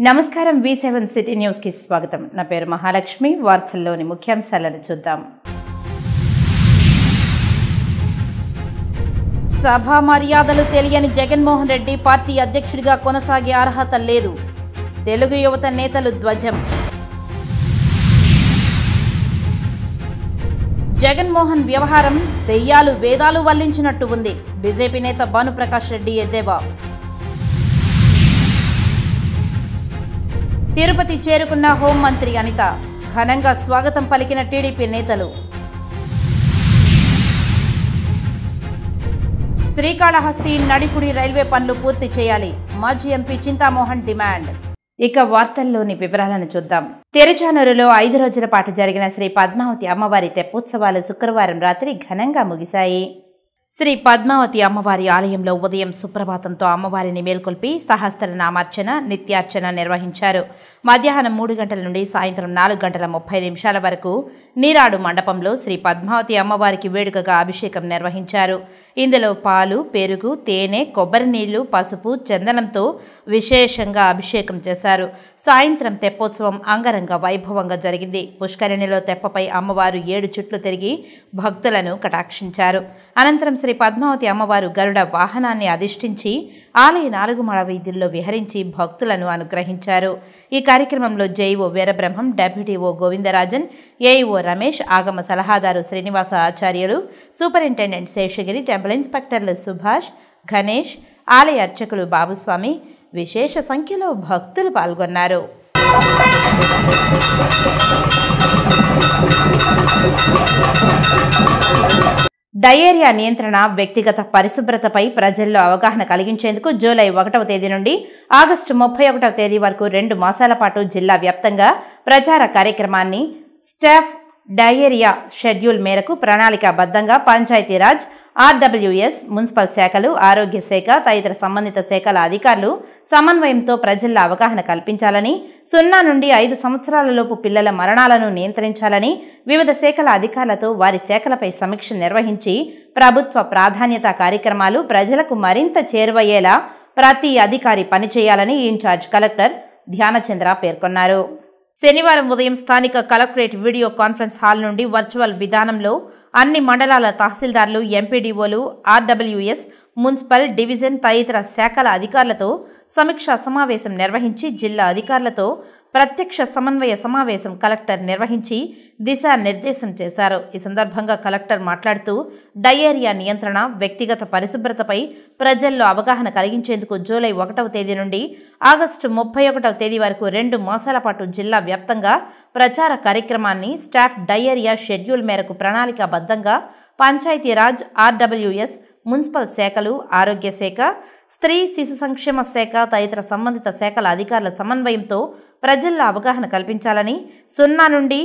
నమస్కారం V7 city news కి స్వాగతం. నా పేరు మహాలక్ష్మి. వార్తల్లోని ముఖ్యాంశాలను చూద్దాం. సభా మర్యాదలు తెలియని జగన్మోహన్ రెడ్డి పార్టీ అధ్యక్షుడిగా కొనసాగే అర్హత లేదు. తెలుగు యువత నేతలు ధ్వజం. జగన్మోహన్ వ్యవహారం దెయ్యాలు వేదాలు వల్లించినట్టు ఉంది. బీజేపీ నేత భానుప్రకాష్ రెడ్డి ఎద్దేవా. తిరుపతి చేరుకున్న హోంమంత్రి అనిత. ఘనంగా స్వాగతం పలికిన టీడీపీ నేతలు. శ్రీకాళహస్తి నడికుడి రైల్వే పనులు పూర్తి చేయాలి. మాజీ ఎంపీ చింతామోహన్ డిమాండ్. ఇక వార్తల్లోని వివరాలను చూద్దాం. తిరుచానూరులో 5 రోజుల పాటు జరిగిన శ్రీ పద్మావతి అమ్మవారి తెప్పోత్సవాలు శుక్రవారం రాత్రి ఘనంగా ముగిశాయి. శ్రీ పద్మావతి అమ్మవారి ఆలయంలో ఉదయం సుప్రభాతంతో అమ్మవారిని మేల్కొల్పి సహస్రనామార్చన, నిత్యార్చన నిర్వహించారు. మధ్యాహ్నం 3 గంటల నుండి సాయంత్రం 4:30 వరకు నీరాడు మండపంలో శ్రీ పద్మావతి అమ్మవారికి వేడుకగా అభిషేకం నిర్వహించారు. ఇందులో పాలు, పెరుగు, తేనె, కొబ్బరి నీళ్లు, పసుపు, చందనంతో విశేషంగా అభిషేకం చేశారు. సాయంత్రం తెప్పోత్సవం అంగరంగ వైభవంగా జరిగింది. పుష్కరిణిలో తెప్పపై అమ్మవారు 7 చుట్లు తిరిగి భక్తులను కటాక్షించారు. అనంతరం శ్రీ పద్మావతి అమ్మవారు గరుడ వాహనాన్ని అధిష్ఠించి ఆలయ 4 మాడ వీధుల్లో విహరించి భక్తులను అనుగ్రహించారు. ఈ కార్యక్రమంలో జేఈఓ వీరబ్రహ్మం, డెప్యూటీఓ గోవిందరాజన్, ఏఈఓ రమేష్, ఆగమ సలహాదారు శ్రీనివాస ఆచార్యులు, సూపరింటెండెంట్ శేషగిరి, టెంపుల్ ఇన్స్పెక్టర్లు సుభాష్, గణేష్, ఆలయ అర్చకులు బాబుస్వామి, విశేష సంఖ్యలో భక్తులు పాల్గొన్నారు. డయేరియా నియంత్రణ, వ్యక్తిగత పరిశుభ్రతపై ప్రజల్లో అవగాహన కలిగించేందుకు జూలై 1వ తేదీ నుండి ఆగస్టు 31వ తేదీ వరకు 2 మాసాల పాటు జిల్లా వ్యాప్తంగా ప్రచార కార్యక్రమాన్ని స్టాఫ్ డయేరియా షెడ్యూల్ మేరకు ప్రణాళికాబద్ధంగా పంచాయతీరాజ్, ఆర్డబ్ల్యూఎస్, మున్సిపల్ శాఖలు, ఆరోగ్య శాఖ తదితర సంబంధిత శాఖల అధికారులు సమన్వయంతో ప్రజల్లో అవగాహన కల్పించాలని, 0 నుండి 5 సంవత్సరాలలోపు పిల్లల మరణాలను నియంత్రించాలని వివిధ శాఖల అధికారులతో వారి శాఖలపై సమీక్ష నిర్వహించి ప్రభుత్వ ప్రాధాన్యత కార్యక్రమాలు ప్రజలకు మరింత చేరువయ్యేలా ప్రతి అధికారి పనిచేయాలని ఇన్ఛార్జ్ కలెక్టర్ ధ్యానచంద్ర పేర్కొన్నారు. శనివారం ఉదయం స్థానిక కలెక్టరేట్ వీడియో కాన్ఫరెన్స్ హాల్ నుండి వర్చువల్ విధానంలో అన్ని మండలాల తహసీల్దార్లు, ఎంపీడీఓలు, ఆర్డబ్ల్యూఎస్, మున్సిపల్, డివిజన్ తదితర శాఖల అధికారులతో సమీక్షా సమావేశం నిర్వహించి జిల్లా అధికారులతో ప్రత్యక్ష సమన్వయ సమావేశం కలెక్టర్ నిర్వహించి దిశానిర్దేశం చేశారు. ఈ సందర్భంగా కలెక్టర్ మాట్లాడుతూ డయేరియా నియంత్రణ, వ్యక్తిగత పరిశుభ్రతపై ప్రజల్లో అవగాహన కలిగించేందుకు జూలై 1వ తేదీ నుండి ఆగస్టు 31వ తేదీ వరకు 2 మాసాల పాటు జిల్లా వ్యాప్తంగా ప్రచార కార్యక్రమాన్ని స్టాఫ్ డయేరియా షెడ్యూల్ మేరకు ప్రణాళికాబద్ధంగా పంచాయతీరాజ్, ఆర్డబ్ల్యూఎస్, మున్సిపల్ శాఖలు, ఆరోగ్య శాఖ, స్త్రీ శిశు సంక్షేమ శాఖ తదితర సంబంధిత శాఖల అధికారుల సమన్వయంతో ప్రజల్లో అవగాహన కల్పించాలని, 0 నుండి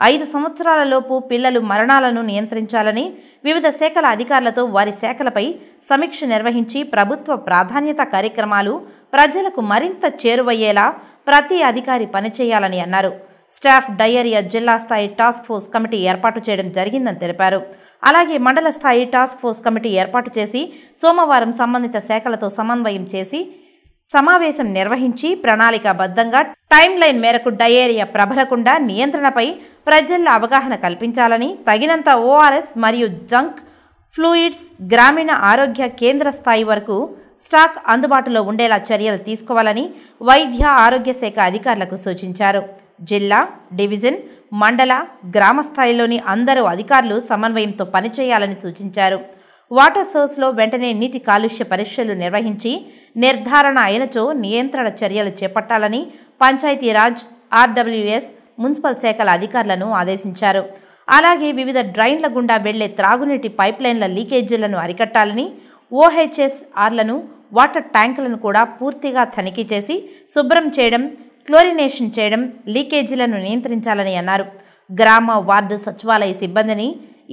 5 సంవత్సరాలలోపు పిల్లలు మరణాలను నియంత్రించాలని వివిధ శాఖల అధికారులతో వారి శాఖలపై సమీక్ష నిర్వహించి ప్రభుత్వ ప్రాధాన్యత కార్యక్రమాలు ప్రజలకు మరింత చేరువయ్యేలా ప్రతి అధికారి పనిచేయాలని అన్నారు. స్టాఫ్ డయేరియా జిల్లా స్థాయి టాస్క్ ఫోర్స్ కమిటీ ఏర్పాటు చేయడం జరిగిందని తెలిపారు. అలాగే మండల స్థాయి టాస్క్ ఫోర్స్ కమిటీ ఏర్పాటు చేసి సోమవారం సంబంధిత శాఖలతో సమన్వయం చేసి సమావేశం నిర్వహించి ప్రణాళికాబద్ధంగా టైం లైన్ మేరకు డయేరియా ప్రబలకుండా నియంత్రణపై ప్రజల్లో అవగాహన కల్పించాలని, తగినంత ఓఆర్ఎస్ మరియు జంక్ ఫ్లూయిడ్స్ గ్రామీణ ఆరోగ్య కేంద్ర స్థాయి వరకు స్టాక్ అందుబాటులో ఉండేలా చర్యలు తీసుకోవాలని వైద్య ఆరోగ్య శాఖ అధికారులకు సూచించారు. జిల్లా, డివిజన్, మండల, గ్రామ స్థాయిలోని అందరూ అధికారులు సమన్వయంతో పనిచేయాలని సూచించారు. వాటర్ సోర్స్లో వెంటనే నీటి కాలుష్య పరీక్షలు నిర్వహించి నిర్ధారణ అయినచో నియంత్రణ చర్యలు చేపట్టాలని పంచాయతీరాజ్, ఆర్డబ్ల్యూఎస్, మున్సిపల్ శాఖల అధికారులను ఆదేశించారు. అలాగే వివిధ డ్రైన్ల గుండా వెళ్లే త్రాగునీటి పైప్లైన్ల లీకేజీలను అరికట్టాలని, ఓహెచ్ఎస్ఆర్లను, వాటర్ ట్యాంకులను కూడా పూర్తిగా తనిఖీ చేసి శుభ్రం చేయడం, క్లోరినేషన్ చేయడం, లీకేజీలను నియంత్రించాలని అన్నారు. గ్రామ, వార్డు సచివాలయ సిబ్బందిని,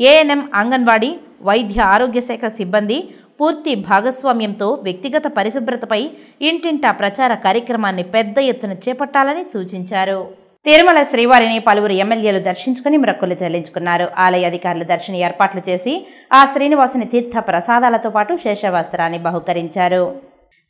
ఏఎన్ఎం, అంగన్వాడీ, వైద్య ఆరోగ్య శాఖ సిబ్బంది పూర్తి భాగస్వామ్యంతో వ్యక్తిగత పరిశుభ్రతపై ఇంటింటా ప్రచార కార్యక్రమాన్ని పెద్ద ఎత్తున చేపట్టాలని సూచించారు. తిరుమల శ్రీవారిని పలువురు ఎమ్మెల్యేలు దర్శించుకుని మొక్కులు చెల్లించుకున్నారు. ఆలయ అధికారులు దర్శన ఏర్పాట్లు చేసి ఆ శ్రీనివాసుని తీర్థ ప్రసాదాలతో పాటు శేషవస్త్రాన్ని బహుకరించారు.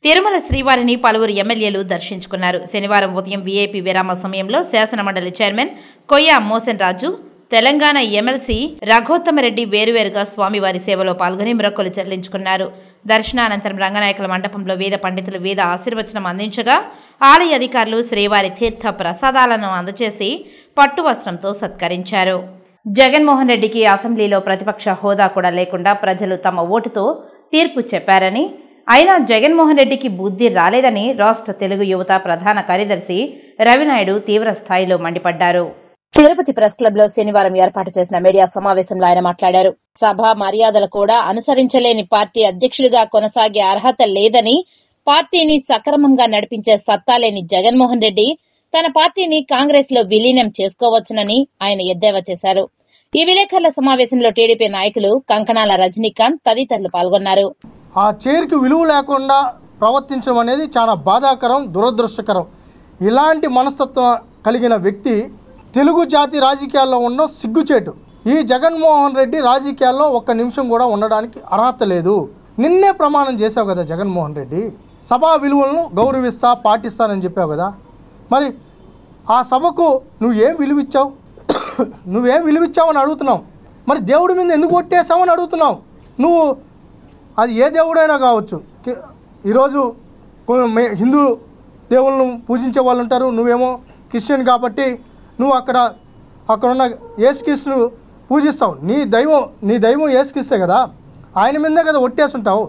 తిరుమల శ్రీవారిని పలువురు ఎమ్మెల్యేలు దర్శించుకున్నారు. శనివారం ఉదయం వీఐపీ విరామ సమయంలో శాసనమండలి చైర్మన్ కొయ్య మోసన్ రాజు, తెలంగాణ ఎమ్మెల్సీ రఘోత్తమరెడ్డి వేరువేరుగా స్వామివారి సేవలో పాల్గొని మొక్కులు చెల్లించుకున్నారు. దర్శనానంతరం రంగనాయకుల మండపంలో వేద పండితులు వేద ఆశీర్వచనం అందించగా ఆలయ అధికారులు శ్రీవారి తీర్థ ప్రసాదాలను అందజేసి పట్టు వస్త్రంతో సత్కరించారు. జగన్మోహన్ రెడ్డికి అసెంబ్లీలో ప్రతిపక్ష హోదా కూడా లేకుండా ప్రజలు తమ ఓటుతో తీర్పు చెప్పారని, అయినా జగన్మోహన్ రెడ్డికి బుద్ధి రాలేదని రాష్ట్ర తెలుగు యువత ప్రధాన కార్యదర్శి రవినాయుడు తీవ్ర స్థాయిలో మండిపడ్డారు. తిరుపతి ప్రెస్ క్లబ్ లో శనివారం ఏర్పాటు చేసిన మీడియా సమావేశంలో ఆయన మాట్లాడారు. సభ మర్యాదలు కూడా అనుసరించలేని పార్టీ అధ్యక్షుడిగా కొనసాగే అర్హత లేదని, పార్టీని సక్రమంగా నడిపించే సత్తా లేని జగన్మోహన్ రెడ్డి తన పార్టీని కాంగ్రెస్ లో విలీనం చేసుకోవచ్చునని ఆయన ఎద్దేవా చేశారు. ఈ విలేకరుల సమావేశంలో టీడీపీ నాయకులు కంకణాల రజనీకాంత్ తదితరులు పాల్గొన్నారు. ఆ చైర్కి విలువ లేకుండా ప్రవర్తించడం అనేది చాలా బాధాకరం, దురదృష్టకరం. ఇలాంటి మనస్తత్వం కలిగిన వ్యక్తి తెలుగు జాతి రాజకీయాల్లో ఉన్న సిగ్గుచేటు. ఈ జగన్మోహన్ రెడ్డి రాజకీయాల్లో ఒక్క నిమిషం కూడా ఉండడానికి అర్హత లేదు. నిన్నే ప్రమాణం చేశావు కదా జగన్మోహన్ రెడ్డి, సభా విలువలను గౌరవిస్తా పాటిస్తానని చెప్పావు కదా. మరి ఆ సభకు నువ్వేం విలువిచ్చావు? నువ్వేం విలువిచ్చావని అడుగుతున్నావు. మరి దేవుడి మీద ఎందుకు కొట్టేశావని అడుగుతున్నావు. నువ్వు అది ఏ దేవుడైనా కావచ్చు. ఈరోజు హిందూ దేవుళ్ళను పూజించే వాళ్ళు ఉంటారు, నువ్వేమో క్రిస్టియన్ కాబట్టి నువ్వు అక్కడున్న యేసుక్రీస్తును పూజిస్తావు. నీ దైవం యేసుక్రీస్తే కదా, ఆయన మీదే కదా ఒట్టేసుంటావు.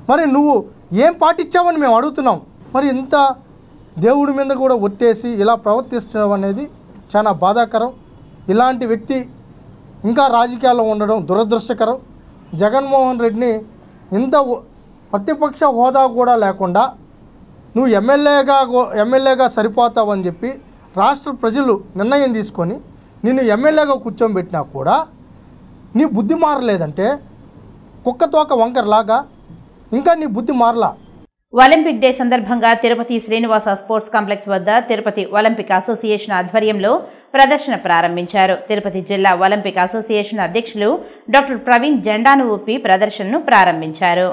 మరి నువ్వు ఏం పాటించావని మేము అడుగుతున్నాం. మరి ఇంత దేవుడి మీద కూడా ఒట్టేసి ఇలా ప్రవర్తిస్తున్నాం అనేది చాలా బాధాకరం. ఇలాంటి వ్యక్తి ఇంకా రాజకీయాల్లో ఉండడం దురదృష్టకరం. జగన్మోహన్ రెడ్డిని ఇంత ప్రతిపక్ష హోదా కూడా లేకుండా నువ్వు ఎమ్మెల్యేగా సరిపోతావని చెప్పి రాష్ట్ర ప్రజలు నిర్ణయం తీసుకొని నిన్ను ఎమ్మెల్యేగా కూర్చోబెట్టినా కూడా నీ బుద్ధి మారలేదంటే కుక్కతోక వంకరలాగా ఇంకా నీ బుద్ధి మారలా. ఒలింపిక్ డే సందర్భంగా తిరుపతి శ్రీనివాస స్పోర్ట్స్ కాంప్లెక్స్ వద్ద తిరుపతి ఒలింపిక్ అసోసియేషన్ ఆధ్వర్యంలో ప్రదర్శన ప్రారంభించారు. తిరుపతి జిల్లా ఒలింపిక్ అసోసియేషన్ అధ్యక్షులు డాక్టర్ ప్రవీణ్ జెండాను ఊపి ప్రదర్శనను ప్రారంభించారు.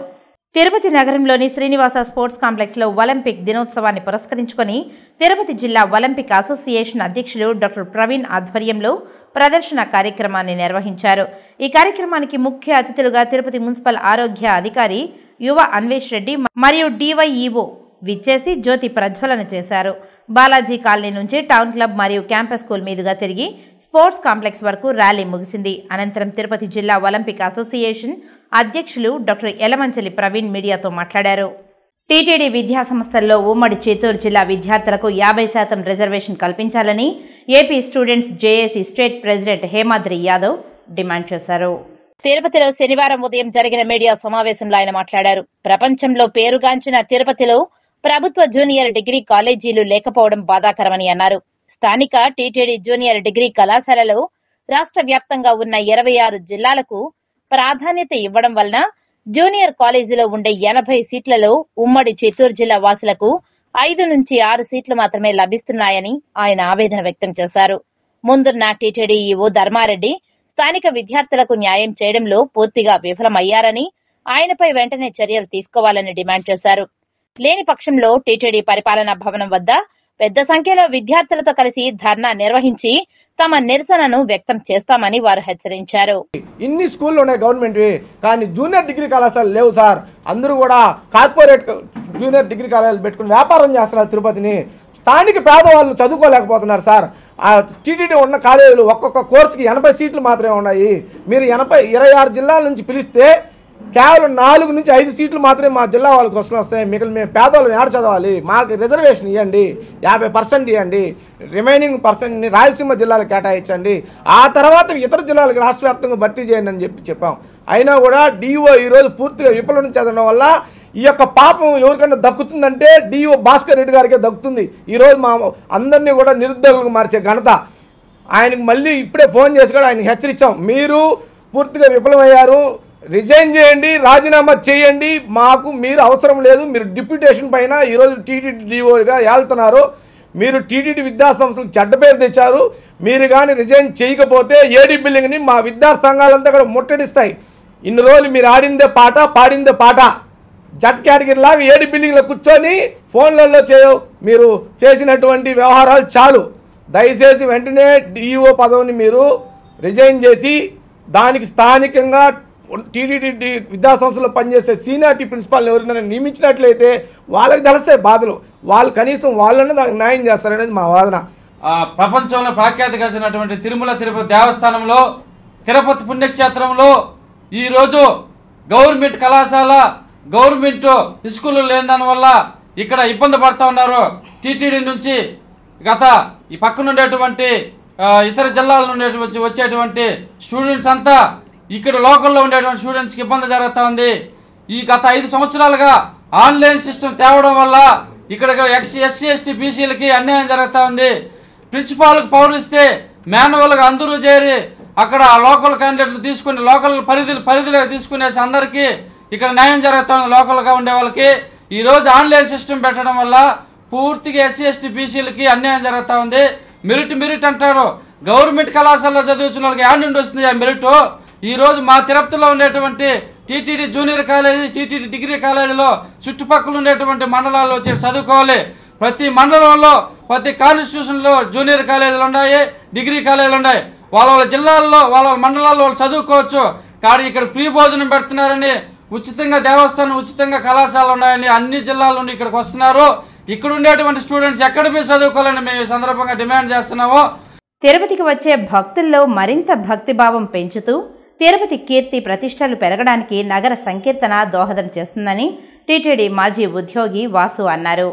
తిరుపతి నగరంలోని శ్రీనివాస స్పోర్ట్స్ కాంప్లెక్స్ లో ఒలింపిక్ దినోత్సవాన్ని పురస్కరించుకుని తిరుపతి జిల్లా ఒలింపిక్ అసోసియేషన్ అధ్యక్షులు డాక్టర్ ప్రవీణ్ ఆధ్వర్యంలో ప్రదర్శన కార్యక్రమాన్ని నిర్వహించారు. ఈ కార్యక్రమానికి ముఖ్య అతిథులుగా తిరుపతి మున్సిపల్ ఆరోగ్య అధికారి యువ అన్వేష్ రెడ్డి మరియు డివైఈఓ విచ్చేసి జ్యోతి ప్రజ్వలన చేశారు. బాలాజీ కాలనీ నుంచి టౌన్ క్లబ్ మరియు క్యాంపస్ స్కూల్ మీదుగా తిరిగి స్పోర్ట్స్ కాంప్లెక్స్ వరకు ర్యాలీ ముగిసింది. అనంతరం తిరుపతి జిల్లా ఒలింపిక్ అసోసియేషన్ అధ్యక్షులు డాక్టర్ యలమంచలి ప్రవీణ్ మీడియాతో మాట్లాడారు. టీటీడీ విద్యా సంస్థల్లో ఉమ్మడి చిత్తూరు జిల్లా విద్యార్థులకు 50% రిజర్వేషన్ కల్పించాలని AP students JAC state president Hemadri Yadav demand చేశారు. తిరుపతిలో శనివారం ఉదయం జరిగిన మీడియా సమావేశంలో ఆయన మాట్లాడారు. ప్రపంచంలో పేరుగాంచిన తిరుపతిలో ప్రభుత్వ జూనియర్ డిగ్రీ కాలేజీలు లేకపోవడం బాధాకరమని అన్నారు. స్థానిక టీటీడీ జూనియర్ డిగ్రీ కళాశాలలో రాష్ట్ర వ్యాప్తంగా ఉన్న 26 జిల్లాలకు ప్రాధాన్యత ఇవ్వడం వలన జూనియర్ కాలేజీలో ఉండే 80 సీట్లలో ఉమ్మడి చిత్తూరు జిల్లా వాసులకు 5 నుంచి 6 సీట్లు మాత్రమే లభిస్తున్నాయని ఆయన ఆవేదన వ్యక్తం చేశారు. ముందున్న టీటీడీ ఈవో ధర్మారెడ్డి స్థానిక విద్యార్థులకు న్యాయం చేయడంలో పూర్తిగా విఫలమయ్యారని, ఆయనపై వెంటనే చర్యలు తీసుకోవాలని డిమాండ్ చేశారు. లేని పక్షంలో టీటీడీ పరిపాలనా భవనం వద్ద పెద్ద సంఖ్యలో విద్యార్థులతో కలిసి ధర్నా నిర్వహించి తమ నిరసనను వ్యక్తం చేస్తామని వారు హెచ్చరించారు. ఇన్ని స్కూళ్ళు ఉన్నాయి గవర్నమెంట్, కానీ జూనియర్ డిగ్రీ కళాశాలలు లేవు సార్. అందరూ కూడా కార్పొరేట్ జూనియర్ డిగ్రీ కళాశాలలు పెట్టుకుని వ్యాపారం చేస్తున్నారు. తిరుపతిని స్థానిక పేదవాళ్ళు చదువుకోలేకపోతున్నారు సార్. ఆ టీటీడీ ఉన్న కాలేజీలు ఒక్కొక్క కోర్సుకి 80 సీట్లు మాత్రమే ఉన్నాయి. మీరు 26 జిల్లాల నుంచి పిలిస్తే కేవలం 4 నుంచి 5 సీట్లు మాత్రమే మా జిల్లా వాళ్ళకి వస్తాయి. మిగిలిన మేము పేదవాళ్ళని ఏడ చదవాలి? మాకు రిజర్వేషన్ ఇవ్వండి, 50% ఇవ్వండి, రిమైనింగ్ పర్సెంట్ని రాయలసీమ జిల్లాలకు కేటాయించండి, ఆ తర్వాత ఇతర జిల్లాలకు రాష్ట్ర వ్యాప్తంగా భర్తీ చేయండి అని చెప్పాం. అయినా కూడా డిఓ ఈరోజు పూర్తిగా విఫలం చెందడం వల్ల ఈ యొక్క పాపం ఎవరికైనా దక్కుతుందంటే డిఓ భాస్కర్ రెడ్డి గారికే దక్కుతుంది. ఈరోజు మా అందరినీ కూడా నిరుద్యోగులకు మార్చే ఘనత ఆయనకు. మళ్ళీ ఇప్పుడే ఫోన్ చేసి కూడా ఆయనకు హెచ్చరించాం, మీరు పూర్తిగా విఫలమయ్యారు, రిజైన్ చేయండి, రాజీనామా చేయండి, మాకు మీరు అవసరం లేదు, మీరు డిప్యూటేషన్ పైన ఈరోజు టీటీడీ డిఓగా వెళ్తున్నారు, మీరు టీటీడీ విద్యాసంస్థలకు చెడ్డ పేరు తెచ్చారు, మీరు కానీ రిజైన్ చేయకపోతే ఏడీ బిల్డింగ్ని మా విద్యా సంఘాలంతా కూడా ముట్టడిస్తాయి. ఇన్ని రోజులు మీరు ఆడిందే పాట పాడిందే పాట, జట్ కేటగిరీ లాగా 7 బిల్డింగ్లో కూర్చొని ఫోన్లలో మీరు చేసినటువంటి వ్యవహారాలు చాలు. దయచేసి వెంటనే డిఈఓ పదవిని మీరు రిజైన్ చేసి దానికి స్థానికంగా టీటీడీ విద్యాసంస్థలో పనిచేసే సీనియారిటీ ప్రిన్సిపాల్ని ఎవరైనా నియమించినట్లయితే వాళ్ళకి తెలుస్తాయి బాధలు, వాళ్ళు కనీసం వాళ్ళని దానికి న్యాయం చేస్తారనేది మా వాదన. ప్రపంచంలో ప్రఖ్యాతిగాంచినటువంటి తిరుమల తిరుపతి దేవస్థానంలో తిరుపతి పుణ్యక్షేత్రంలో ఈరోజు గవర్నమెంట్ కళాశాల గవర్నమెంట్ స్కూళ్ళు లేని దానివల్ల ఇక్కడ ఇబ్బంది పడుతూ ఉన్నారు. టీటీడీ నుంచి గత ఈ పక్కన ఉండేటువంటి ఇతర జిల్లాల నుండి వచ్చేటువంటి స్టూడెంట్స్ అంతా ఇక్కడ లోకల్లో ఉండేటువంటి స్టూడెంట్స్కి ఇబ్బంది జరుగుతూ ఉంది. ఈ గత 5 సంవత్సరాలుగా ఆన్లైన్ సిస్టమ్ తేవడం వల్ల ఇక్కడ ఎస్సీ ఎస్టీ బీసీలకి అన్యాయం జరుగుతూ ఉంది. ప్రిన్సిపాల్కి పవర్ ఇస్తే మాన్యువల్గా అందరూ చేరి అక్కడ లోకల్ క్యాండిడేట్లు తీసుకుని లోకల్ పరిధిలోకి తీసుకునేసి అందరికీ ఇక్కడ న్యాయం జరుగుతూ ఉంది. లోకల్గా ఉండే వాళ్ళకి ఈరోజు ఆన్లైన్ సిస్టమ్ పెట్టడం వల్ల పూర్తిగా ఎస్సీ ఎస్టీ బీసీలకి అన్యాయం జరుగుతూ ఉంది. మెరిట్ అంటారు. గవర్నమెంట్ కళాశాలలో చదువుతున్న వాళ్ళకి యాడ్ నుండి వస్తుంది ఆ మెరిట్. ఈరోజు మా తిరుపతిలో ఉండేటువంటి TTD junior college TTD degree కాలేజీలో చుట్టుపక్కల ఉండేటువంటి మండలాల్లో వచ్చి చదువుకోవాలి. ప్రతి మండలంలో ప్రతి కాన్స్టిట్యూషన్లో జూనియర్ కాలేజీలు ఉన్నాయి, డిగ్రీ కాలేజీలు ఉన్నాయి. వాళ్ళ జిల్లాల్లో వాళ్ళ మండలాల్లో వాళ్ళు చదువుకోవచ్చు. కానీ ఇక్కడ ఫ్రీ భోజనం పెడుతున్నారని ఉచితంగా దేవస్థానం ఉచితంగా కళాశాలలు ఉన్నాయని అన్ని జిల్లాల నుండి ఇక్కడికి వస్తున్నారు. ఇక్కడ ఉండేటువంటి స్టూడెంట్స్ ఎక్కడ పోయి చదువుకోవాలని మేము ఈ సందర్భంగా డిమాండ్ చేస్తున్నాము. తిరుపతికి వచ్చే భక్తుల్లో మరింత భక్తిభావం పెంచుతూ తిరుపతి కీర్తి ప్రతిష్టలు పెరగడానికి నగర సంకీర్తన దోహదం చేస్తుందని టీటీడీ మాజీ ఉద్యోగి వాసు అన్నారు.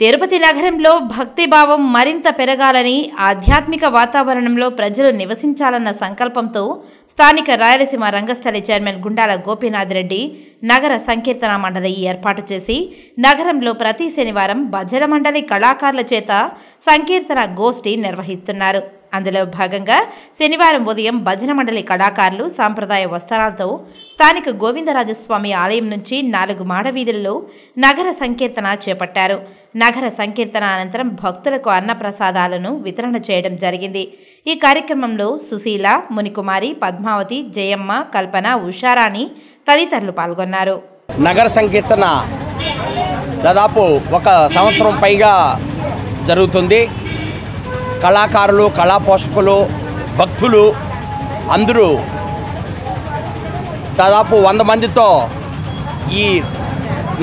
తిరుపతి నగరంలో భక్తిభావం మరింత పెరగాలని, ఆధ్యాత్మిక వాతావరణంలో ప్రజలు నివసించాలన్న సంకల్పంతో స్థానిక రాయలసీమ రంగస్థలి చైర్మన్ గుండాల గోపీనాథ్ రెడ్డి నగర సంకీర్తన మండలి ఏర్పాటు చేసి నగరంలో ప్రతి శనివారం భజన మండలి కళాకారుల చేత సంకీర్తన గోష్ఠి నిర్వహిస్తున్నారు. అందులో భాగంగా శనివారం ఉదయం భజన మండలి కళాకారులు సాంప్రదాయ వస్త్రాలతో స్థానిక గోవిందరాజస్వామి ఆలయం నుంచి 4 మాడ వీధుల్లో నగర సంకీర్తన చేపట్టారు. నగర సంకీర్తన అనంతరం భక్తులకు అన్నప్రసాదాలను వితరణ చేయడం జరిగింది. ఈ కార్యక్రమంలో సుశీల, మునికుమారి, పద్మావతి, జయమ్మ, కల్పన, ఉషారాణి తదితరులు పాల్గొన్నారు. నగర సంకీర్తన దాదాపు 1 సంవత్సరం పైగా జరుగుతుంది. కళాకారులు, కళా పోషకులు, భక్తులు అందరూ దాదాపు 100 మందితో ఈ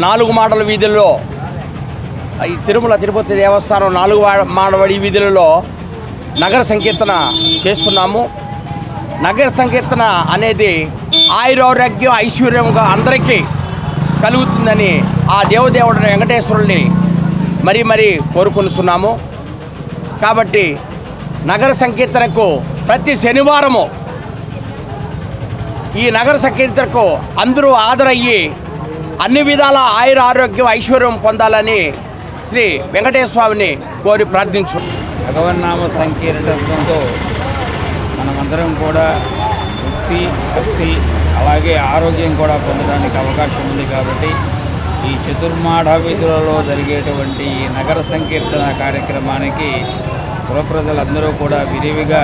4 మాడల వీధుల్లో ఈ తిరుమల తిరుపతి దేవస్థానం 4 మాడవడి వీధులలో నగర సంకీర్తన చేస్తున్నాము. నగర సంకీర్తన అనేది ఆయురారోగ్యం ఐశ్వర్యంగా అందరికీ కలుగుతుందని ఆ దేవదేవుడు వెంకటేశ్వరుల్ని మరీ కోరుకొనిస్తున్నాము. కాబట్టి నగర సంకీర్తనకు ప్రతి శనివారము ఈ నగర సంకీర్తనకు అందరూ హాజరయ్యి అన్ని విధాల ఆయుర ఆరోగ్యం ఐశ్వర్యం పొందాలని శ్రీ వెంకటేశ్వర స్వామిని కోరి ప్రార్థించు. భగవన్నామ సంకీర్తనతో మనమందరం కూడా తృప్తి, భక్తి అలాగే ఆరోగ్యం కూడా పొందడానికి అవకాశం ఉంది. కాబట్టి ఈ చతుర్మాఢ వీధులలో జరిగేటువంటి ఈ నగర సంకీర్తన కార్యక్రమానికి పురప్రజలందరూ కూడా విరివిగా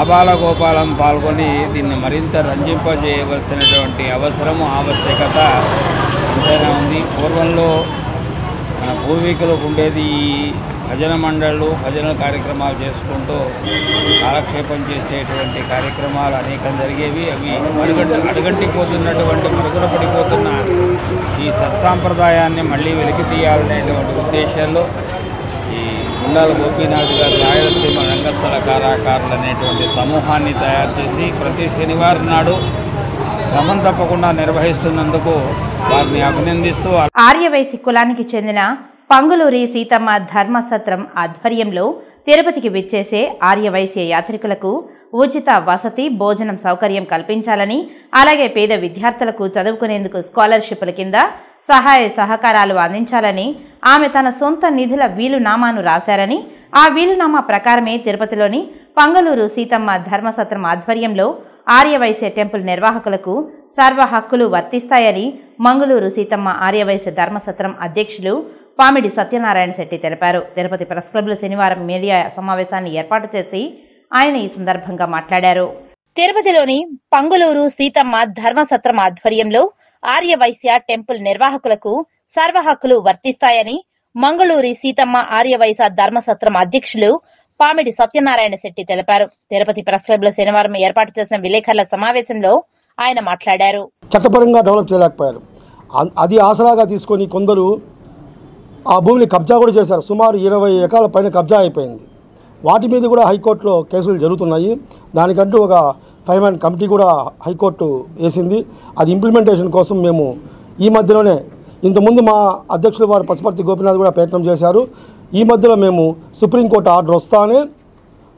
ఆబాలగోపాలం పాల్గొని దీన్ని మరింత రంజింపజేయవలసినటువంటి అవసరము, ఆవశ్యకత ఎంతైనా ఉంది. పూర్వంలో మన పూర్వీకులకు ఉండేది ఈ భజన మండళ్ళు, భజన కార్యక్రమాలు చేసుకుంటూ కాలక్షేపం చేసేటువంటి కార్యక్రమాలు అనేకం జరిగేవి. అవి అడుగంటిపోతున్నటువంటి మరుగున పడిపోతున్న ఈ సత్సాంప్రదాయాన్ని మళ్ళీ వెలికి తీయాలనేటువంటి ఉద్దేశంలో ఈ గుండాల గోపీనాథ్ గారు రాయలసీమ రంగస్థల కళాకారులు అనేటువంటి సమూహాన్ని తయారు చేసి ప్రతి శనివారం నాడు క్రమం తప్పకుండా నిర్వహిస్తున్నందుకు వారిని అభినందిస్తూ ఆర్యవైశ్య కులానికి చెందిన పంగులూరి సీతమ్మ ధర్మసత్రం ఆధ్వర్యంలో తిరుపతికి విచ్చేసే ఆర్యవైశ్య యాత్రికులకు ఉచిత వసతి, భోజనం సౌకర్యం కల్పించాలని, అలాగే పేద విద్యార్థులకు చదువుకునేందుకు స్కాలర్షిప్ల కింద సహాయ సహకారాలు అందించాలని ఆమె తన సొంత నిధుల వీలునామాను రాశారని, ఆ వీలునామా ప్రకారమే తిరుపతిలోని పంగులూరు సీతమ్మ ధర్మసత్రం ఆధ్వర్యంలో ఆర్యవైశ్య టెంపుల్ నిర్వాహకులకు సర్వ హక్కులు వర్తిస్తాయని మంగుళూరు సీతమ్మ ఆర్యవైశ్య ధర్మసత్రం అధ్యక్షులు పామిడి సత్యనారాయణ శెట్టి తెలిపారు. తిరుపతి ప్రెస్ క్లబ్లో శనివారం మీడియా సమావేశాన్ని ఏర్పాటు చేసి ఆయన ఈ సందర్భంగా మాట్లాడారు. తిరుపతిలోని పంగులూరు సీతమ్మ ధర్మసత్రం ఆధ్వర్యంలో ఆర్యవైశ్య టెంపుల్ నిర్వాహకులకు సర్వ హక్కులు వర్తిస్తాయని మంగళూరి సీతమ్మ ఆర్యవైశ్య ధర్మసత్రం అధ్యక్షులు పామిడి సత్యనారాయణ శెట్టి తెలిపారు. తిరుపతి ప్రెస్ క్లబ్ లో శనివారం ఏర్పాటు చేసిన విలేకరుల సమావేశంలో ఆయన మాట్లాడారు. చట్టపరంగా డెవలప్ చేయలేకపోయారు. అది ఆసరాగా తీసుకొని కొందరు ఆ భూమిని కబ్జా కూడా చేశారు. సుమారు 20 ఎకరాల పైన కబ్జా అయిపోయింది. వాటి మీద కూడా హైకోర్టులో కేసులు జరుగుతున్నాయి. దానికంటూ ఒక 5 మ్యాన్ కమిటీ కూడా హైకోర్టు వేసింది. అది ఇంప్లిమెంటేషన్ కోసం మేము ఈ మధ్యలోనే ఇంతకుముందు మా అధ్యక్షులు వారు పశుపర్తి గోపీనాథ్ కూడా ప్రయత్నం చేశారు. ఈ మధ్యలో మేము సుప్రీంకోర్టు ఆర్డర్ వస్తానే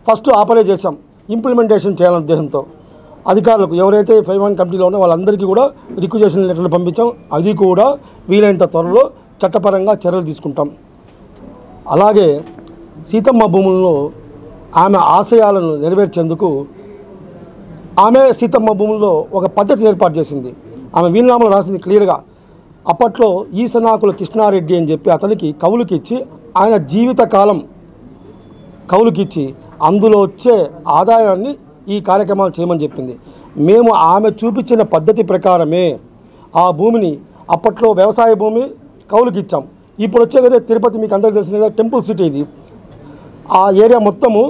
ఫస్ట్ ఆపరే చేశాం ఇంప్లిమెంటేషన్ చేయాలనే ఉద్దేశంతో. అధికారులకు ఎవరైతే 5 మ్యాన్ కమిటీలో ఉన్నో వాళ్ళందరికీ కూడా రిక్వెజేషన్ లెటర్లు పంపించాం. అది కూడా వీలైనంత త్వరలో చట్టపరంగా చర్యలు తీసుకుంటాం. అలాగే సీతమ్మ భూములను ఆమె ఆశయాలను నెరవేర్చేందుకు ఆమె సీతమ్మ భూముల్లో ఒక పద్ధతిని ఏర్పాటు చేసింది. ఆమె వీలునామాలో రాసింది క్లియర్గా. అప్పట్లో ఈసనాకుల కృష్ణారెడ్డి అని చెప్పి అతనికి కవులుకిచ్చి ఆయన జీవితకాలం కవులుకిచ్చి అందులో వచ్చే ఆదాయాన్ని ఈ కార్యక్రమాలు చేయమని చెప్పింది. మేము ఆమె చూపించిన పద్ధతి ప్రకారమే ఆ భూమిని అప్పట్లో వ్యవసాయ భూమి కౌలుకి ఇచ్చాం. ఇప్పుడు వచ్చే కదా తిరుపతి మీకు అందరికీ తెలిసింది కదా, టెంపుల్ సిటీ ఇది. ఆ ఏరియా మొత్తము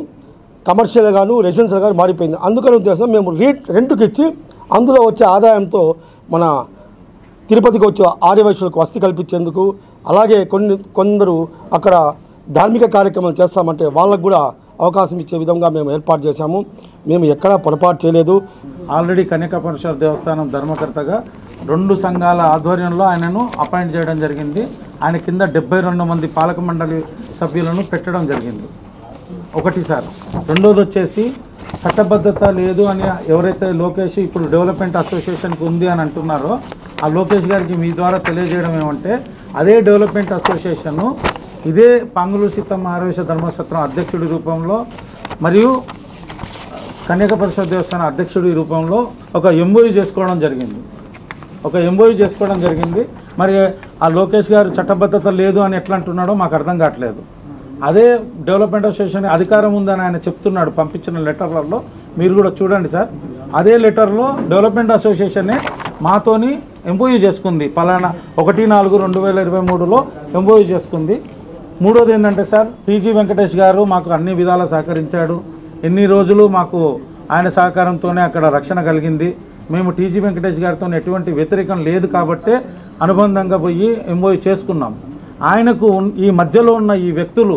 కమర్షియల్ గాను రెసిడెన్షియల్ గాను మారిపోయింది. అందుకని ఉద్దేశం మేము రెంట్కి ఇచ్చి అందులో వచ్చే ఆదాయంతో మన తిరుపతికి వచ్చే ఆర్యవైశ్యులకు వసతి కల్పించేందుకు, అలాగే కొందరు అక్కడ ధార్మిక కార్యక్రమాలు చేస్తామంటే వాళ్ళకు కూడా అవకాశం ఇచ్చే విధంగా మేము ఏర్పాటు చేశాము. మేము ఎక్కడా పొరపాటు చేయలేదు. ఆల్రెడీ కన్యకాపరమేశ్వర దేవస్థానం ధర్మకర్తగా 2 సంఘాల ఆధ్వర్యంలో ఆయనను అపాయింట్ చేయడం జరిగింది. ఆయన కింద 72 మంది పాలక మండలి సభ్యులను పెట్టడం జరిగింది. ఒకటి సార్. రెండోది వచ్చేసి చట్టబద్ధత లేదు అని ఎవరైతే లోకేష్ ఇప్పుడు డెవలప్మెంట్ అసోసియేషన్కి ఉంది అని అంటున్నారో ఆ లోకేష్ గారికి మీ ద్వారా తెలియజేయడం ఏమంటే అదే డెవలప్మెంట్ అసోసియేషన్ను ఇదే పాంగులూరు సీతమ్మ ఆర్యవైశ్య ధర్మసత్రం అధ్యక్షుడి రూపంలో మరియు కన్యకాపరమేశ్వర దేవస్థానం అధ్యక్షుడి రూపంలో ఒక ఎంఓయూ చేసుకోవడం జరిగింది. మరి ఆ లోకేష్ గారు చట్టబద్ధత లేదు అని ఎట్లా అంటున్నాడో మాకు అర్థం కావట్లేదు. అదే డెవలప్మెంట్ అసోసియేషన్ అధికారం ఉందని ఆయన చెప్తున్నాడు పంపించిన లెటర్లలో. మీరు కూడా చూడండి సార్. అదే లెటర్లో డెవలప్మెంట్ అసోసియేషనే మాతోని ఎంఓయూ చేసుకుంది. పలానా 1/4/2023లో ఎంఓయూ చేసుకుంది. మూడోది ఏంటంటే సార్, టీజీ వెంకటేష్ గారు మాకు అన్ని విధాలా సహకరించాడు. ఎన్ని రోజులు మాకు ఆయన సహకారంతోనే అక్కడ రక్షణ కలిగింది. మేము టీజీ వెంకటేష్ గారితో ఎటువంటి వ్యతిరేకం లేదు కాబట్టే అనుబంధంగా పోయి ఎంఓయూ చేసుకున్నాం. ఆయనకు ఈ మధ్యలో ఉన్న ఈ వ్యక్తులు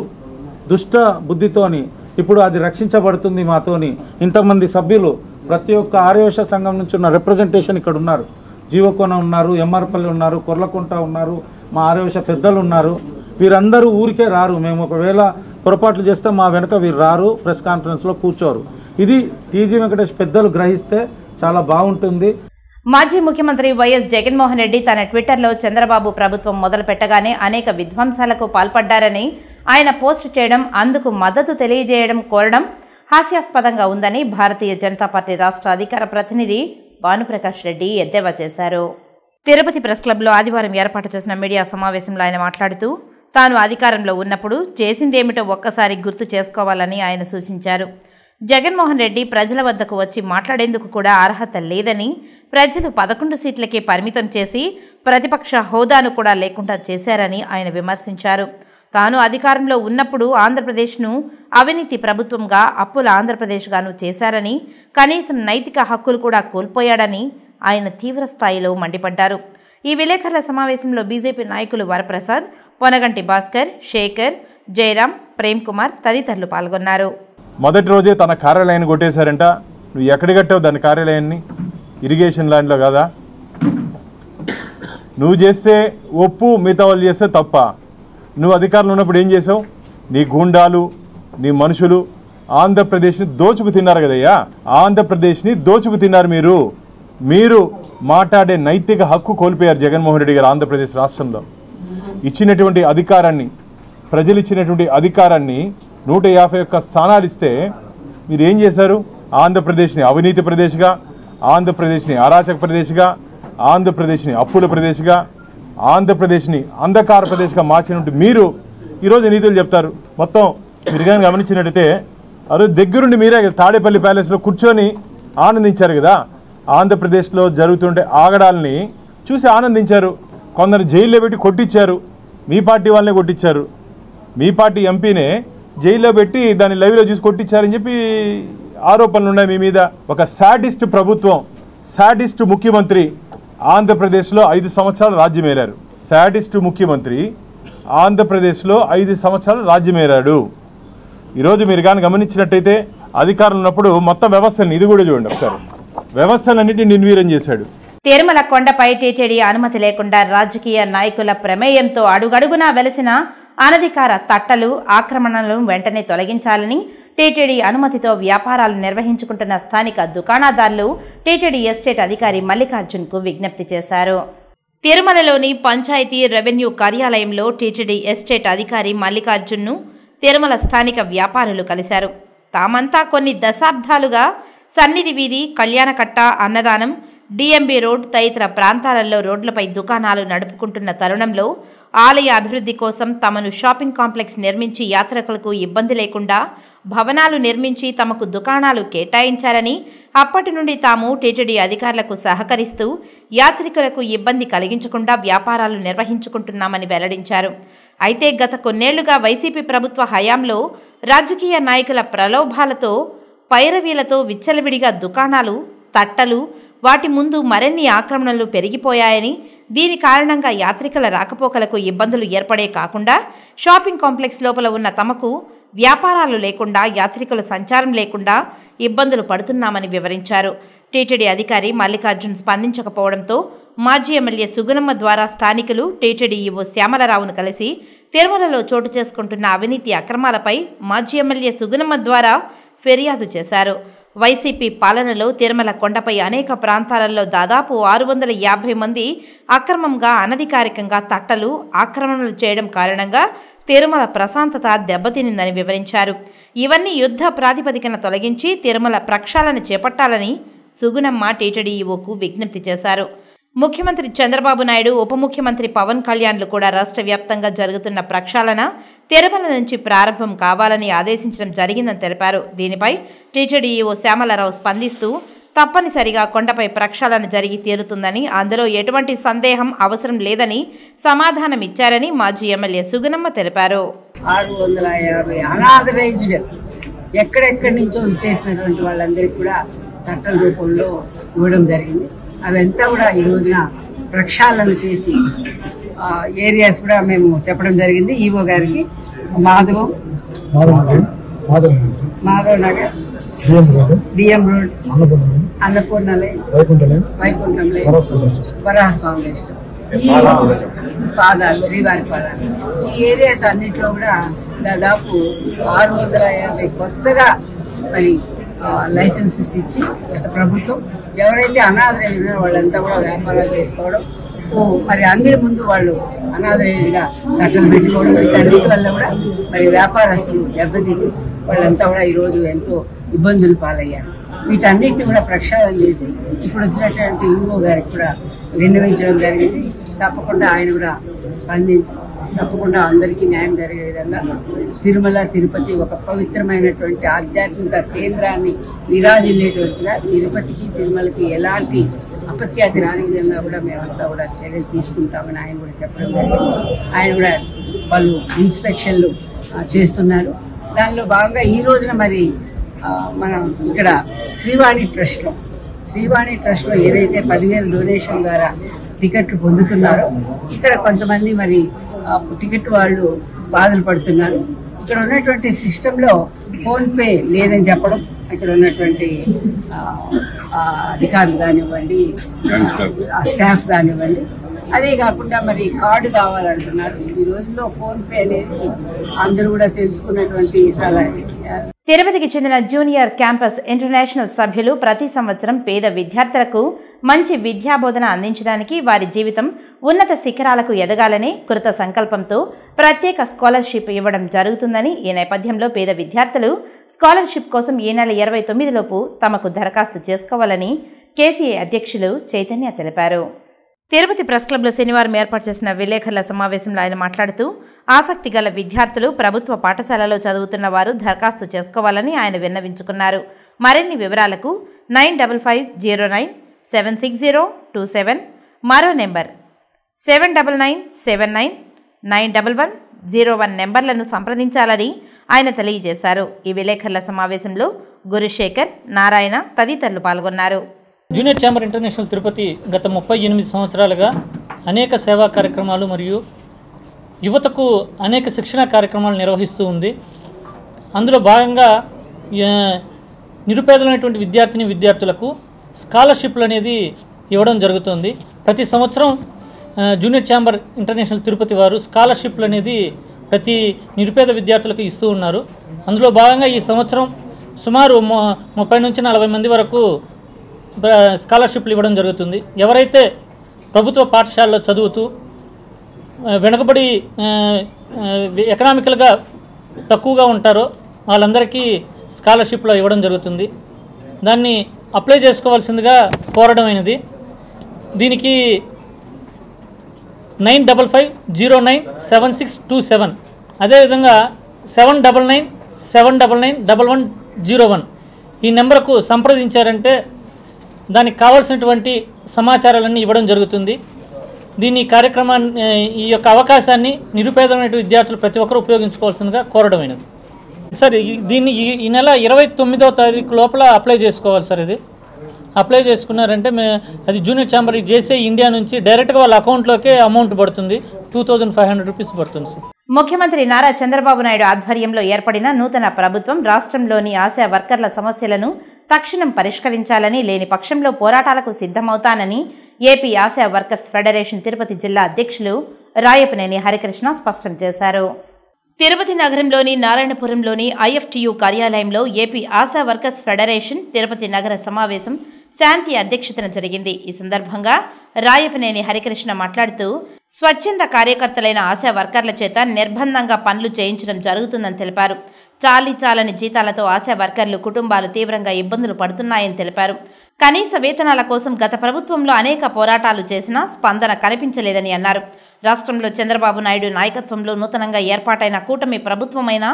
దుష్ట బుద్ధితోని ఇప్పుడు అది రక్షించబడుతుంది మాతోని. ఇంతమంది సభ్యులు ప్రతి ఒక్క ఆర్యవైశ్య సంఘం నుంచి ఉన్న రిప్రజెంటేషన్ ఇక్కడ ఉన్నారు. జీవకోన ఉన్నారు, ఎంఆర్పల్లి ఉన్నారు, కొర్లకుంట ఉన్నారు, మా ఆర్యవైశ్య పెద్దలు ఉన్నారు. వీరందరూ ఊరికే రారు. మేము ఒకవేళ పొరపాట్లు చేస్తే మా వెనుక వీరు రారు, ప్రెస్ కాన్ఫరెన్స్లో కూర్చోరు. ఇది టీజీ వెంకటేష్ పెద్దలు గ్రహిస్తే చాలా బాగుంటుంది. మాజీ ముఖ్యమంత్రి వైఎస్ జగన్మోహన్ రెడ్డి తన ట్విట్టర్లో చంద్రబాబు ప్రభుత్వం మొదలు పెట్టగానే అనేక విధ్వంసాలకు పాల్పడ్డారని ఆయన పోస్ట్ చేయడం, అందుకు మద్దతు తెలియజేయడం కోరడం హాస్యాస్పదంగా ఉందని భారతీయ జనతా పార్టీ రాష్ట్ర అధికార ప్రతినిధి భానుప్రకాష్ రెడ్డి ఎద్దేవా చేశారు. తిరుపతి ప్రెస్ క్లబ్లో ఆదివారం ఏర్పాటు చేసిన మీడియా సమావేశంలో ఆయన మాట్లాడుతూ తాను అధికారంలో ఉన్నప్పుడు చేసిందేమిటో ఒక్కసారి గుర్తు చేసుకోవాలని ఆయన సూచించారు. జగన్మోహన్ రెడ్డి ప్రజల వద్దకు వచ్చి మాట్లాడేందుకు కూడా అర్హత లేదని, ప్రజలు 11 సీట్లకే పరిమితం చేసి ప్రతిపక్ష హోదాను కూడా లేకుండా చేశారని ఆయన విమర్శించారు. తాను అధికారంలో ఉన్నప్పుడు ఆంధ్రప్రదేశ్ను అవినీతి ప్రభుత్వంగా, అప్పుల ఆంధ్రప్రదేశ్గాను చేశారని, కనీసం నైతిక హక్కులు కూడా కోల్పోయాడని ఆయన తీవ్రస్థాయిలో మండిపడ్డారు. ఈ విలేకరుల సమావేశంలో బీజేపీ నాయకులు వరప్రసాద్, పొనగంటి భాస్కర్, శేఖర్, జయరాం, ప్రేమ్ కుమార్ తదితరులు పాల్గొన్నారు. మొదటి రోజే తన కార్యాలయాన్ని కొట్టేశారంట. నువ్వు ఎక్కడ కట్టావు దాని కార్యాలయాన్ని? ఇరిగేషన్ ల్యాండ్లో కదా. నువ్వు చేస్తే ఒప్పు, మిగతా వాళ్ళు చేస్తే తప్ప. నువ్వు అధికారంలో ఉన్నప్పుడు ఏం చేసావు? నీ గూండాలు, నీ మనుషులు ఆంధ్రప్రదేశ్ని దోచుకు తిన్నారు కదయ్యా. ఆంధ్రప్రదేశ్ని దోచుకు తిన్నారు. మీరు మాట్లాడే నైతిక హక్కు కోల్పోయారు జగన్మోహన్ రెడ్డి గారు. ఆంధ్రప్రదేశ్ రాష్ట్రంలో ఇచ్చినటువంటి అధికారాన్ని, ప్రజలు ఇచ్చినటువంటి అధికారాన్ని 151 స్థానాలు ఇస్తే మీరు ఏం చేశారు? ఆంధ్రప్రదేశ్ని అవినీతి ప్రదేశ్గా, ఆంధ్రప్రదేశ్ని అరాచక ప్రదేశ్గా, ఆంధ్రప్రదేశ్ని అప్పుల ప్రదేశ్గా, ఆంధ్రప్రదేశ్ని అంధకార ప్రదేశ్గా మార్చినట్టు మీరు ఈరోజు నీతులు చెప్తారు. మొత్తం మీరు కానీ గమనించినట్టయితే అదే దగ్గరుండి మీరే తాడేపల్లి ప్యాలెస్లో కూర్చొని ఆనందించారు కదా. ఆంధ్రప్రదేశ్లో జరుగుతుండే ఆగడాలని చూసి ఆనందించారు. కొందరు జైల్లో పెట్టి కొట్టించారు, మీ పార్టీ వాళ్ళనే కొట్టించారు. మీ పార్టీ ఎంపీనే జైల్లో పెట్టి దాన్ని లైవ్లో చూసి కొట్టించారని చెప్పి ఆరోపణలు ఉన్నాయి మీ మీద. ఒక శాడిస్ట్ ప్రభుత్వం, శాడిస్ట్ ముఖ్యమంత్రి ఆంధ్రప్రదేశ్లో 5 సంవత్సరాలు రాజ్యమేరారు. శాడిస్ట్ ముఖ్యమంత్రి ఆంధ్రప్రదేశ్లో 5 సంవత్సరాలు రాజ్యమేరాడు. ఈరోజు మీరు కానీ గమనించినట్టయితే అధికారులు ఉన్నప్పుడు మొత్తం వ్యవస్థని, ఇది కూడా చూడండి ఒకసారి, వ్యవస్థలన్నింటినీ నిర్వీర్యం చేశాడు. తిరుమల కొండపై టీటీడీ అనుమతి లేకుండా రాజకీయ నాయకుల ప్రమేయంతో అడుగడుగునా వెలసిన అనధికార తట్టలు, ఆక్రమణలను వెంటనే తొలగించాలని టీటీడీ అనుమతితో వ్యాపారాలు నిర్వహించుకుంటున్న స్థానిక దుకాణదారులు టీటీడీ ఎస్టేట్ అధికారి మల్లికార్జున్కు విజ్ఞప్తి చేశారు. తిరుమలలోని పంచాయతీ రెవెన్యూ కార్యాలయంలో టీటీడీ ఎస్టేట్ అధికారి మల్లికార్జున్ను తిరుమల స్థానిక వ్యాపారులు కలిశారు. తామంతా కొన్ని దశాబ్దాలుగా సన్నిధి వీధి, కళ్యాణకట్ట, అన్నదానం, డిఎంబీ రోడ్ తదితర ప్రాంతాలలో రోడ్లపై దుకాణాలు నడుపుకుంటున్న తరుణంలో ఆలయ అభివృద్ధి కోసం తమను షాపింగ్ కాంప్లెక్స్ నిర్మించి యాత్రికులకు ఇబ్బంది లేకుండా భవనాలు నిర్మించి తమకు దుకాణాలు కేటాయించారని, అప్పటి నుండి తాము టీటీడీ అధికారులకు సహకరిస్తూ యాత్రికులకు ఇబ్బంది కలిగించకుండా వ్యాపారాలు నిర్వహించుకుంటున్నామని వెల్లడించారు. అయితే గత కొన్నేళ్లుగా వైసీపీ ప్రభుత్వ హయాంలో రాజకీయ నాయకుల ప్రలోభాలతో, పైరవీలతో విచ్చలవిడిగా దుకాణాలు, తట్టలు, వాటి ముందు మరిన్ని ఆక్రమణలు పెరిగిపోయాయని, దీని కారణంగా యాత్రికుల రాకపోకలకు ఇబ్బందులు ఏర్పడే కాకుండా షాపింగ్ కాంప్లెక్స్ లోపల ఉన్న తమకు వ్యాపారాలు లేకుండా, యాత్రికుల సంచారం లేకుండా ఇబ్బందులు పడుతున్నామని వివరించారు. టీటీడీ అధికారి మల్లికార్జున్ స్పందించకపోవడంతో మాజీ ఎమ్మెల్యే సుగుణమ్మ ద్వారా స్థానికులు టీటీడీ ఈవో శ్యామలరావును కలిసి తిరుమలలో చోటు చేసుకుంటున్న అవినీతి అక్రమాలపై మాజీ ఎమ్మెల్యే సుగుణమ్మ ద్వారా ఫిర్యాదు చేశారు. వైసీపీ పాలనలో తిరుమల కొండపై అనేక ప్రాంతాలలో దాదాపు 650 మంది అక్రమంగా, అనధికారికంగా తట్టలు, ఆక్రమణలు చేయడం కారణంగా తిరుమల ప్రశాంతత దెబ్బతినిందని వివరించారు. ఇవన్నీ యుద్ధ ప్రాతిపదికన తొలగించి తిరుమల ప్రక్షాళన చేపట్టాలని సుగుణమ్మ టీటీడీ ఈవోకు విజ్ఞప్తి చేశారు. ముఖ్యమంత్రి చంద్రబాబు నాయుడు, ఉప ముఖ్యమంత్రి పవన్ కళ్యాణ్లు కూడా రాష్ట్ర వ్యాప్తంగా జరుగుతున్న ప్రక్షాళన తిరుమల నుంచి ప్రారంభం కావాలని ఆదేశించడం జరిగిందని తెలిపారు. దీనిపై టీటీడీ ఈవో శ్యామలరావు స్పందిస్తూ తప్పనిసరిగా కొండపై ప్రక్షాళన జరిగి తీరుతుందని, అందులో ఎటువంటి సందేహం అవసరం లేదని సమాధానమిచ్చారని మాజీ ఎమ్మెల్యే సుగుణమ్మ తెలిపారు. 650 అనాథరైజ్డ్ ఎక్కడెక్కడి నుంచో చేసినటువంటి వాళ్ళందరికీ కూడా తట్టల రూపంలో ఇవ్వడం జరిగింది. అవంతా కూడా ఈ రోజున ప్రక్షాళన చేసి ఏరియాస్ కూడా మేము చెప్పడం జరిగింది. ఈవో గారికి Madhav Nagar, DM road, Annapurna line, Vaikuntham line, Varahaswamy ఈ పాదాలు, శ్రీవారి పాదాలు, ఈ ఏరియాస్ అన్నింటిలో కూడా దాదాపు 650 కొత్తగా మరి లైసెన్సెస్ ఇచ్చి గత ప్రభుత్వం ఎవరైతే అనాథరైన వాళ్ళంతా కూడా వ్యాపారాలు చేసుకోవడం, మరి అంగడి ముందు వాళ్ళు అనాథరైన కట్టలు పెట్టుకోవడం, వీటన్నిటి వల్ల కూడా మరి వ్యాపారస్తులు దెబ్బతిని వాళ్ళంతా కూడా ఈరోజు ఎంతో ఇబ్బందులు పాలయ్యారు. వీటన్నిటిని కూడా ప్రక్షాళన చేసి ఇప్పుడు వచ్చినటువంటి ఈవో గారికి కూడా విన్నవించడం జరిగింది. తప్పకుండా ఆయన కూడా స్పందించి తప్పకుండా అందరికీ న్యాయం జరిగే విధంగా తిరుమల తిరుపతి ఒక పవిత్రమైనటువంటి ఆధ్యాత్మిక కేంద్రాన్ని విరాజిల్లేటువంటిగా తిరుపతికి తిరుమలకి ఎలాంటి అపఖ్యాతి రాని విధంగా కూడా మేమంతా కూడా చర్యలు తీసుకుంటామని ఆయన కూడా చెప్పడం జరిగింది. ఆయన కూడా వాళ్ళు ఇన్స్పెక్షన్లు చేస్తున్నారు. దానిలో భాగంగా ఈ రోజున మరి మనం ఇక్కడ శ్రీవాణి ట్రస్ట్లో ఏదైతే 10,000 డొనేషన్ ద్వారా టికెట్లు పొందుతున్నారో ఇక్కడ కొంతమంది మరి టికెట్ వాళ్ళు బాధలు పడుతున్నారు. ఇక్కడ ఉన్నటువంటి సిస్టంలో ఫోన్పే లేదని చెప్పడం, ఇక్కడ ఉన్నటువంటి అధికారులు కానివ్వండి, స్టాఫ్ కానివ్వండి, అదే కాకుండా మరి కార్డు కావాలంటున్నారు. ఈ రోజుల్లో ఫోన్పే అనేది అందరూ కూడా తెలుసుకున్నటువంటి చాలా. తిరుపతికి చెందిన జూనియర్ క్యాంపస్ ఇంటర్నేషనల్ సభ్యులు ప్రతి సంవత్సరం పేద విద్యార్థులకు మంచి విద్యాబోధన అందించడానికి, వారి జీవితం ఉన్నత శిఖరాలకు ఎదగాలని కృత సంకల్పంతో ప్రత్యేక స్కాలర్షిప్ ఇవ్వడం జరుగుతుందని, ఈ నేపథ్యంలో పేద విద్యార్థులు స్కాలర్షిప్ కోసం ఈ నెల 29 లోపు తమకు దరఖాస్తు చేసుకోవాలని కేసీఏ అధ్యక్షులు చైతన్య తెలిపారు. తిరుపతి ప్రెస్ క్లబ్లో శనివారం ఏర్పాటు చేసిన విలేకరుల సమావేశంలో ఆయన మాట్లాడుతూ ఆసక్తి గల విద్యార్థులు ప్రభుత్వ పాఠశాలలో చదువుతున్న వారు దరఖాస్తు చేసుకోవాలని ఆయన విన్నవించుకున్నారు. మరిన్ని వివరాలకు 9550976027 మరో నెంబర్ 7997991101 నెంబర్లను సంప్రదించాలని ఆయన తెలియజేశారు. ఈ విలేకరుల సమావేశంలో గురుశేఖర్, నారాయణ తదితరులు పాల్గొన్నారు. జూనియర్ ఛాంబర్ ఇంటర్నేషనల్ తిరుపతి గత 38 సంవత్సరాలుగా అనేక సేవా కార్యక్రమాలు మరియు యువతకు అనేక శిక్షణా కార్యక్రమాలు నిర్వహిస్తూ ఉంది. అందులో భాగంగా నిరుపేదలైనటువంటి విద్యార్థులకు స్కాలర్షిప్లు అనేది ఇవ్వడం జరుగుతుంది. ప్రతి సంవత్సరం జూనియర్ ఛాంబర్ ఇంటర్నేషనల్ తిరుపతి వారు స్కాలర్షిప్లు అనేది ప్రతి నిరుపేద విద్యార్థులకు ఇస్తూ ఉన్నారు. అందులో భాగంగా ఈ సంవత్సరం సుమారు 30 నుంచి 40 మంది వరకు స్కాలర్షిప్లు ఇవ్వడం జరుగుతుంది. ఎవరైతే ప్రభుత్వ పాఠశాలలో చదువుతూ వెనుకబడి ఎకనామికల్గా తక్కువగా ఉంటారో వాళ్ళందరికీ స్కాలర్షిప్లో ఇవ్వడం జరుగుతుంది. దాన్ని అప్లై చేసుకోవాల్సిందిగా కోరడమైనది. దీనికి 95509767 అదేవిధంగా 7997991101 ఈ నెంబర్కు సంప్రదించారంటే దానికి కావాల్సినటువంటి సమాచారాలన్నీ ఇవ్వడం జరుగుతుంది. దీని కార్యక్రమాన్ని ఈ యొక్క అవకాశాన్ని నిరుపేదమైన విద్యార్థులు ప్రతి ఒక్కరూ ఉపయోగించుకోవాల్సిందిగా కోరడమైనది. సార్ దీన్ని ఈ నెల 29వ తారీఖు లోపల అప్లై చేసుకోవాలి సార్. ఇది అప్లై చేసుకున్నారంటే అది జూనియర్ ఛాంబర్ జేసీ ఇండియా నుంచి డైరెక్ట్గా వాళ్ళ అకౌంట్లోకే అమౌంట్ పడుతుంది. 2500 రూపీస్ పడుతుంది సార్. ముఖ్యమంత్రి నారా చంద్రబాబు నాయుడు ఆధ్వర్యంలో ఏర్పడిన నూతన ప్రభుత్వం రాష్ట్రంలోని ఆశా వర్కర్ల సమస్యలను తక్షణం పరిష్కరించాలని, లేని పక్షంలో పోరాటాలకు సిద్ధమవుతానని AP Asha workers federation Tirupati జిల్లా అధ్యక్షులు రాయపనేని హరికృష్ణ స్పష్టం చేశారు. తిరుపతి నగరంలోని నారాయణపురంలోని ఐఎఫ్టియు కార్యాలయంలో AP Asha workers federation Tirupati నగర సమావేశం శాంతి అధ్యక్షతన జరిగింది. ఈ సందర్భంగా రాయపనేని హరికృష్ణ మాట్లాడుతూ స్వచ్ఛంద కార్యకర్తలైన ఆశా వర్కర్ల చేత నిర్బంధంగా పనులు చేయించడం జరుగుతుందని తెలిపారు. చాలని జీతాలతో ఆశా వర్కర్లు కుటుంబాలు తీవ్రంగా ఇబ్బందులు పడుతున్నాయని తెలిపారు. కనీస వేతనాల కోసం గత ప్రభుత్వంలో అనేక పోరాటాలు చేసినా స్పందన కనిపించలేదని అన్నారు. రాష్ట్రంలో చంద్రబాబు నాయుడు నాయకత్వంలో నూతనంగా ఏర్పాటైన కూటమి ప్రభుత్వమైన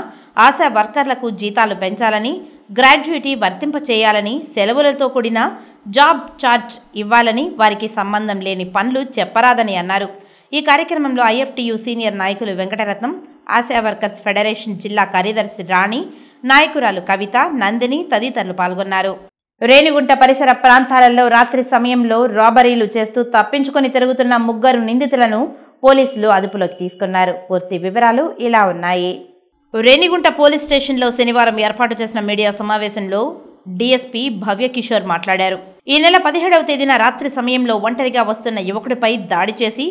ఆశా వర్కర్లకు జీతాలు పెంచాలని, గ్రాడ్యుయేటీ వర్తింపచేయాలని, సెలవులతో కూడిన జాబ్ ఛార్జ్ ఇవ్వాలని, వారికి సంబంధం లేని పనులు చెప్పరాదని అన్నారు. ఈ కార్యక్రమంలో ఐఎఫ్టియు సీనియర్ నాయకులు వెంకటరత్నం, ఆశా వర్కర్స్ ఫెడరేషన్ జిల్లా కార్యదర్శి రాణి, నాయకురాలు కవిత, నందిని తదితరులు పాల్గొన్నారు. రేణిగుంట పరిసర ప్రాంతాలలో రాత్రి సమయంలో రాబరీలు చేస్తూ తప్పించుకొని తిరుగుతున్న 3 నిందితులను పోలీసులు అదుపులోకి తీసుకున్నారు. పూర్తి వివరాలు ఇలా ఉన్నాయి. రేణిగుంట పోలీస్ స్టేషన్లో శనివారం ఏర్పాటు చేసిన మీడియా సమావేశంలో డీఎస్పీ భవ్యకిషోర్ మాట్లాడారు. ఈ నెల 17వ తేదీన రాత్రి సమయంలో ఒంటరిగా వస్తున్న యువకుడిపై దాడి చేసి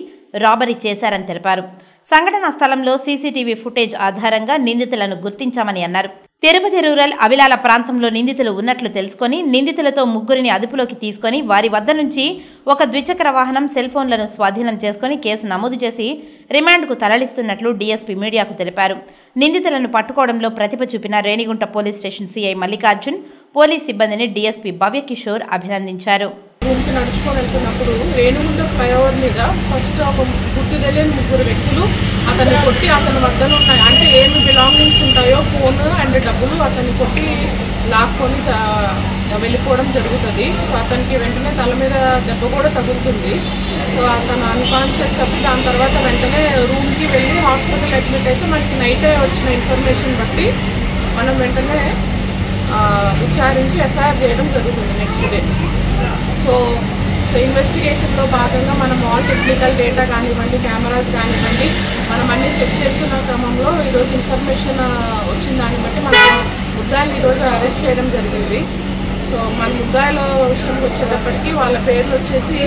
రాబరీ చేశారని తెలిపారు. సంఘటనా స్థలంలో సీసీటీవీ ఫుటేజ్ ఆధారంగా నిందితులను గుర్తించామని అన్నారు. తిరుపతి రూరల్ అవిలాల ప్రాంతంలో నిందితులు ఉన్నట్లు తెలుసుకొని నిందితులతో 3 అదుపులోకి తీసుకొని వారి వద్ద నుంచి ఒక ద్విచక్ర వాహనం, సెల్ ఫోన్లను స్వాధీనం చేసుకుని కేసు నమోదు చేసి రిమాండ్కు తరలిస్తున్నట్లు డీఎస్పీ మీడియాకు తెలిపారు. నిందితులను పట్టుకోవడంలో ప్రతిభ చూపిన Renigunta police station CI Mallikarjun, police సిబ్బందిని డీఎస్పీ భవ్యకిషోర్ అభినందించారు. రూమ్కి నడుచుకొని వెళ్తున్నప్పుడు రేణిగుంట ఫ్లైఓవర్ మీద ఫస్ట్ ఒక గుర్తు తెలియని 3 వ్యక్తులు అతన్ని కొట్టి అతని వద్దలు ఉన్నాయి అంటే ఏమి బిలాంగింగ్స్ ఉంటాయో ఫోన్ అండ్ డబ్బులు అతన్ని కొట్టి లాక్కొని వెళ్ళిపోవడం జరుగుతుంది. సో అతనికి వెంటనే తల మీద దెబ్బ కూడా తగులుతుంది. సో అతను అన్కాన్షియస్ అప్పి దాని తర్వాత వెంటనే రూమ్కి వెళ్ళి హాస్పిటల్ అడ్మిట్ అయితే మనకి నైటే వచ్చిన ఇన్ఫర్మేషన్ బట్టి మనం వెంటనే విచారించి ఎఫ్ఐఆర్ చేయడం జరుగుతుంది నెక్స్ట్ డే. సో ఇన్వెస్టిగేషన్లో భాగంగా మనం ఆల్ టెక్నికల్ డేటా కానివ్వండి, కెమెరాస్ కానివ్వండి, మనం అన్నీ చెక్ చేస్తున్న క్రమంలో ఈరోజు ఇన్ఫర్మేషన్ వచ్చిన దాన్ని బట్టి మనం ముద్దాయిని ఈరోజు అరెస్ట్ చేయడం జరిగింది. సో మన ముద్దాయిల విషయంకి వచ్చేటప్పటికి వాళ్ళ పేర్లు వచ్చేసి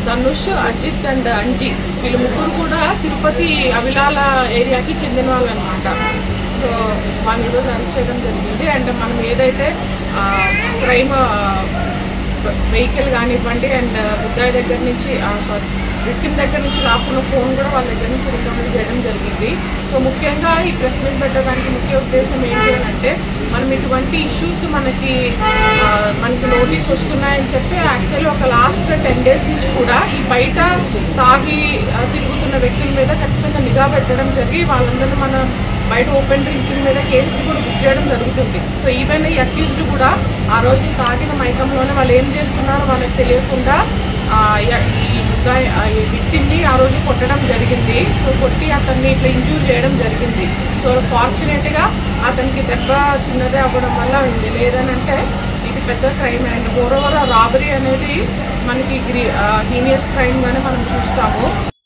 ధనుష్, అజిత్ అండ్ అంజీ. వీళ్ళు 3 కూడా తిరుపతి అవిలాల ఏరియాకి చెందిన వాళ్ళు అనమాట. సో వాళ్ళు ఈరోజు అరెస్ట్ చేయడం జరిగింది. అండ్ మనం ఏదైతే క్రైమ్ వెహికల్ కానివ్వండి అండ్ ముద్దాయి దగ్గర నుంచి విక్టిమ్ దగ్గర నుంచి రాకున్న ఫోన్ కూడా వాళ్ళ దగ్గర నుంచి రికవరీ చేయడం జరిగింది. సో ముఖ్యంగా ఈ ప్రెస్ మీట్ పెట్టడానికి ముఖ్య ఉద్దేశం ఏంటి అంటే మనం ఇటువంటి ఇష్యూస్ మనకి నోటీస్ వస్తున్నాయని చెప్పి యాక్చువల్లీ ఒక లాస్ట్ 10 days నుంచి కూడా ఈ బయట తాగి తిరుగుతున్న వ్యక్తుల మీద ఖచ్చితంగా నిఘా పెట్టడం జరిగి వాళ్ళందరినీ మన బయట ఓపెన్ డ్రింకింగ్ మీద కేసుకి కూడా బుక్ చేయడం జరుగుతుంది. సో ఈవెన్ ఈ అక్యూజ్డ్ కూడా ఆ రోజు తాగిన మైకంలోనే వాళ్ళు ఏం చేస్తున్నారో వాళ్ళకి తెలియకుండా ఈ విక్టిమ్ని ఆ రోజు కొట్టడం జరిగింది. సో కొట్టి అతన్ని ఇట్లా ఇంజూర్ చేయడం జరిగింది. సో ఫార్చునేట్గా అతనికి దెబ్బ చిన్నదే అవ్వడం వల్ల ఉంది. లేదనంటే ఇది పెద్ద క్రైమ్. అండ్ మోరోవర్ రాబరీ అనేది మనకి హీనియస్ క్రైమ్గానే మనం చూస్తాము.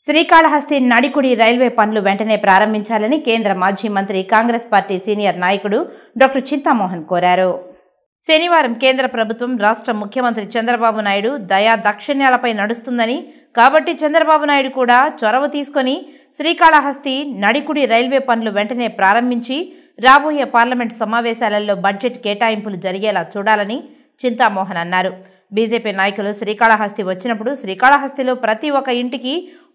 శ్రీకాళహస్తి నడికుడి రైల్వే పనులు వెంటనే ప్రారంభించాలని కేంద్ర మాజీ మంత్రి కాంగ్రెస్ పార్టీ సీనియర్ నాయకుడు డాక్టర్ చింతామోహన్ కోరారు. శనివారం కేంద్ర ప్రభుత్వం రాష్ట్ర ముఖ్యమంత్రి చంద్రబాబు నాయుడు దయా దాక్షిణ్యాలపై నడుస్తుందని, కాబట్టి చంద్రబాబు నాయుడు కూడా చొరవ తీసుకొని శ్రీకాళహస్తి నడికుడి రైల్వే పనులు వెంటనే ప్రారంభించి రాబోయే పార్లమెంట్ సమావేశాలలో బడ్జెట్ కేటాయింపులు జరిగేలా చూడాలని చింతామోహన్ అన్నారు. బీజేపీ నాయకులు శ్రీకాళహస్తి వచ్చినప్పుడు శ్రీకాళహస్తిలో ప్రతి ఒక్క ఇంటికి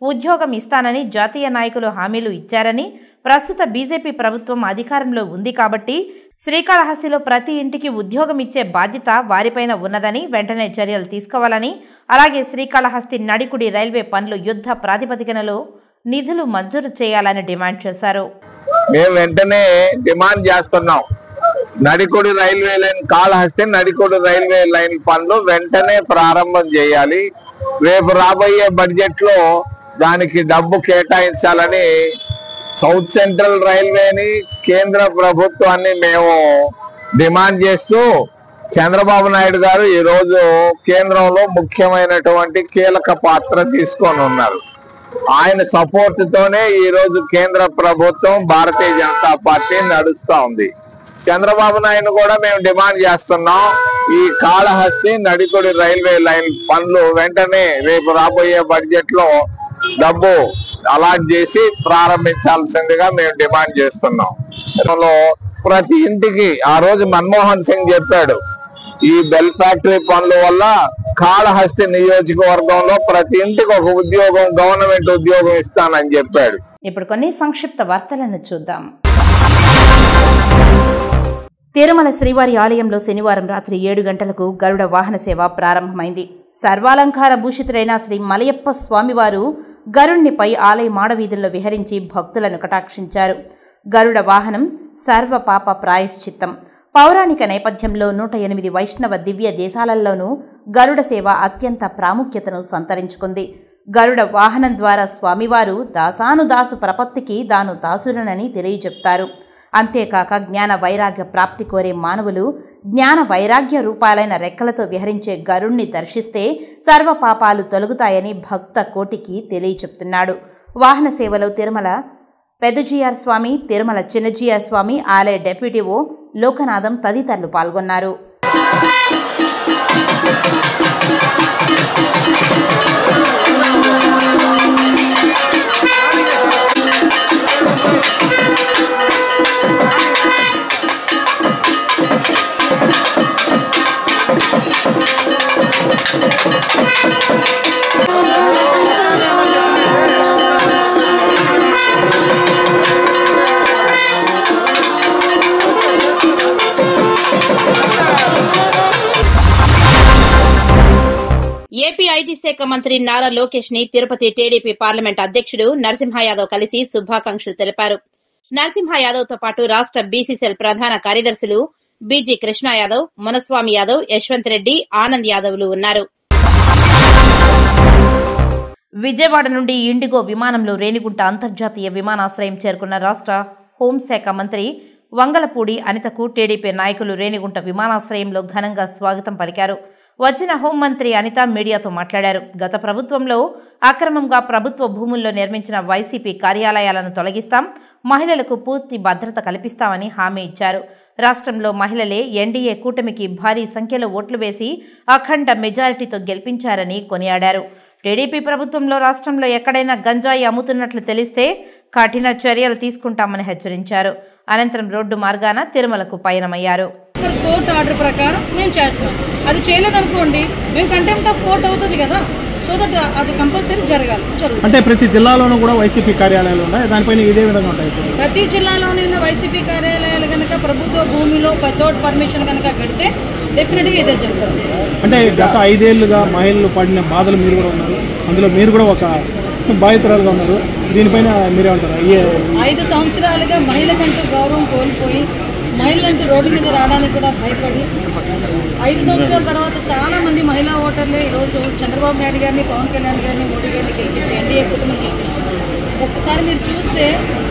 ఉద్యోగం ఇస్తానని జాతీయ నాయకులు హామీలు ఇచ్చారని, ప్రస్తుత బీజేపీ ప్రభుత్వం అధికారంలో ఉంది కాబట్టి శ్రీకాళహస్తిలో ప్రతి ఇంటికి ఉద్యోగం ఇచ్చే బాధ్యత వారిపైన ఉన్నదని, వెంటనే చర్యలు తీసుకోవాలని, అలాగే శ్రీకాళహస్తి నడికుడి రైల్వే పనులు యుద్ధ ప్రాతిపదికనలో నిధులు మంజూరు చేయాలని డిమాండ్ చేశారు. మేము వెంటనే డిమాండ్ చేస్తున్నాం. Nadikudi railway line, Kalahasti Nadikudi railway line పనులు వెంటనే ప్రారంభం చేయాలి. రేపు రాబోయే బడ్జెట్ లో దానికి డబ్బు కేటాయించాలని సౌత్ సెంట్రల్ రైల్వేని, కేంద్ర ప్రభుత్వాన్ని మేము డిమాండ్ చేస్తూ, చంద్రబాబు నాయుడు గారు ఈ రోజు కేంద్రంలో ముఖ్యమైనటువంటి కీలక పాత్ర తీసుకొని ఉన్నారు. ఆయన సపోర్ట్ తోనే ఈ రోజు కేంద్ర ప్రభుత్వం, భారతీయ జనతా పార్టీ నడుస్తా ఉంది. చంద్రబాబు నాయుడు కూడా మేము డిమాండ్ చేస్తున్నాం, ఈ కాళహస్తి నడికుడి రైల్వే లైన్ పనులు వెంటనే రేపు రాబోయే బడ్జెట్ లో డబ్బు అలాట్ చేసి ప్రారంభించాల్సిందిగా మేము డిమాండ్ చేస్తున్నాం. ప్రతి ఇంటికి ఆ రోజు మన్మోహన్ సింగ్ చెప్పాడు, ఈ బెల్ ఫ్యాక్టరీ పనుల వల్ల కాళహస్తి నియోజకవర్గంలో ప్రతి ఇంటికి ఒక ఉద్యోగం, గవర్నమెంట్ ఉద్యోగం ఇస్తానని చెప్పాడు. ఇప్పుడు కొన్ని సంక్షిప్త వార్తలను చూద్దాం. తిరుమల శ్రీవారి ఆలయంలో శనివారం రాత్రి 7 గంటలకు గరుడ వాహన సేవ ప్రారంభమైంది. సర్వాలంకార భూషితుడైన శ్రీ మలయప్ప స్వామివారు గరుణ్ణిపై ఆలయ మాడవీధుల్లో విహరించి భక్తులను కటాక్షించారు. గరుడ వాహనం సర్వ పాప ప్రాయశ్చిత్తం. పౌరాణిక నేపథ్యంలో 108 వైష్ణవ దివ్య దేశాలలోనూ గరుడ సేవ అత్యంత ప్రాముఖ్యతను సంతరించుకుంది. గరుడ వాహనం ద్వారా స్వామివారు దాసానుదాసు ప్రపత్తికి దాను దాసురనని తెలియజెప్తారు. అంతేకాక జ్ఞాన వైరాగ్య ప్రాప్తి కోరే మానవులు జ్ఞాన వైరాగ్య రూపాలైన రెక్కలతో విహరించే గరుణ్ణి దర్శిస్తే సర్వ పాపాలు తొలగుతాయని భక్త కోటికి తెలియచెప్తున్నాడు. వాహన సేవలో తిరుమల పెద్దజీఆర్ స్వామి, తిరుమల చిన్నజీఆర్ స్వామి, ఆలయ డెప్యూటీఓ లోకనాథం తదితరులు పాల్గొన్నారు. ఏపీ ఐటీ శాఖ మంత్రి నారా లోకేష్ ని తిరుపతి టీడీపీ పార్లమెంట్ అధ్యక్షుడు నరసింహ యాదవ్ కలిసి శుభాకాంక్షలు తెలిపారు. నరసింహ యాదవ్ తో పాటు రాష్ట బీసీసీఎల్ ప్రధాన కార్యదర్శులు బీజీ కృష్ణ యాదవ్, మునస్వామి యాదవ్, యశ్వంత్ రెడ్డి, ఆనంద్ యాదవ్లు ఉన్నారు. విజయవాడ నుండి ఇండిగో విమానంలో రేణిగుంట అంతర్జాతీయ విమానాశ్రయం చేరుకున్న రాష్ట హోంశాఖ మంత్రి వంగలపూడి అనితకు టీడీపీ నాయకులు రేణిగుంట విమానాశ్రయంలో ఘనంగా స్వాగతం పలికారు. వచ్చిన హోంమంత్రి అనిత మీడియాతో మాట్లాడారు. గత ప్రభుత్వంలో అక్రమంగా ప్రభుత్వ భూముల్లో నిర్మించిన వైసీపీ కార్యాలయాలను తొలగిస్తాం, మహిళలకు పూర్తి భద్రత కల్పిస్తామని హామీ ఇచ్చారు. రాష్ట్రంలో మహిళలే ఎన్డీఏ కూటమికి భారీ సంఖ్యలో ఓట్లు వేసి అఖండ మెజారిటీతో గెలిపించారని కొనియాడారు. టీడీపీ ప్రభుత్వంలో రాష్ట్రంలో ఎక్కడైనా గంజాయి అమ్ముతున్నట్లు తెలిస్తే కఠిన చర్యలు తీసుకుంటామని హెచ్చరించారు. అనంతరం రోడ్డు మార్గాన తిరుమలకు పయనమయ్యారు. కోర్టు ఆర్డర్ ప్రకారం మేము చేస్తాం. అది చేయలేదనుకోండి మేము కంటెంప్ట్ ఆఫ్ కోర్ట్ అవుతుంది కదా. సో దట్ అది కంపల్సరీ జరగాలి. అంటే ప్రతి జిల్లాలోనూ కూడా వైసీపీ కార్యాలయాలు ఉన్నాయి, దానిపైన ఇదే విధంగా ఉంటాయి. ప్రతి జిల్లాలోనే ఉన్న వైసీపీ కార్యాలయాలు కనుక ప్రభుత్వ భూమిలో వితౌట్ పర్మిషన్ కనుక కడితే డెఫినెట్గా ఇదే జరుగుతుంది. అంటే గత 5 ఏళ్లుగా మహిళలు పడిన బాధలు మీరు కూడా ఉన్నారు, అందులో మీరు కూడా ఒక బాధితురాలుగా ఉన్నారు. దీనిపైన మీరేమంటారు? 5 సంవత్సరాలుగా మహిళకంటూ గౌరవం కోల్పోయి మహిళలంటూ రోడ్డు మీద రావడానికి కూడా భయపడి 5 సంవత్సరాల తర్వాత చాలా మంది మహిళా ఓటర్లే ఈరోజు చంద్రబాబు నాయుడు గారిని, పవన్ కళ్యాణ్ గారిని, మోడీ గారిని గెలిపించి ఎన్డీఏ కుటుంబం గెలిపించారు. ఒక్కసారి మీరు చూస్తే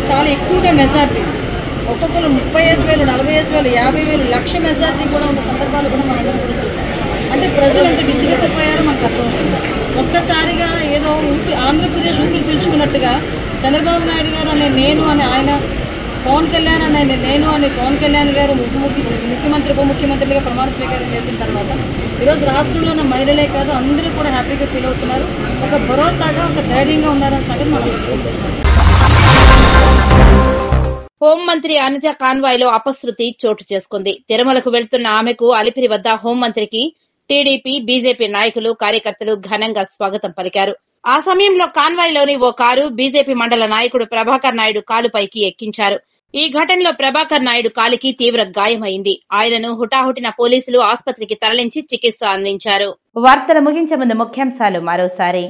చాలా ఎక్కువగా మెజార్టీస్, ఒక్కొక్కరు 30,000, 40,000, 50,000, లక్ష మెజార్టీ కూడా ఉన్న సందర్భాలు కూడా మనందరం కూడా చూసాం. అంటే ప్రజలు ఎంత విసిగెత్తిపోయారో మనకు అర్థమవుతుంది. ఒక్కసారిగా ఏదో ఆంధ్రప్రదేశ్ ఊపిరి పీల్చుకున్నట్టుగా చంద్రబాబు నాయుడు గారు అనే నేను అని ఆయన, పవన్ కళ్యాణ్ అనే నేను అని పవన్ కళ్యాణ్ గారు ముఖ్యమంత్రి ఉప ముఖ్యమంత్రిగా ప్రమాణ స్వీకారం చేసిన తర్వాత ఈరోజు రాష్ట్రంలో ఉన్న మహిళలే కాదు అందరూ కూడా హ్యాపీగా ఫీల్ అవుతున్నారు. ఒక భరోసాగా, ఒక ధైర్యంగా ఉన్నారన్న సంగతి మనం తెలుసు. హోంమంత్రి అనిత కాన్వాయ్లో అపశృతి చోటు చేసుకుంది. తిరుమలకు వెళ్తున్న ఆమెకు అలిపిరి వద్ద హోంమంత్రికి టీడీపీ, బీజేపీ నాయకులు, కార్యకర్తలు ఘనంగా స్వాగతం పలికారు. ఆ సమయంలో కాన్వాయ్లోని ఓ కారు బీజేపీ మండల నాయకుడు ప్రభాకర్ నాయుడు కాలుపైకి ఎక్కించారు. ఈ ఘటనలో ప్రభాకర్ నాయుడు కాలికి తీవ్ర గాయమైంది. ఆయనను హుటాహుటిన పోలీసులు ఆసుపత్రికి తరలించి చికిత్స అందించారు. వార్తలు ముగించే ముందు ముఖ్యాంశాలు మరోసారి.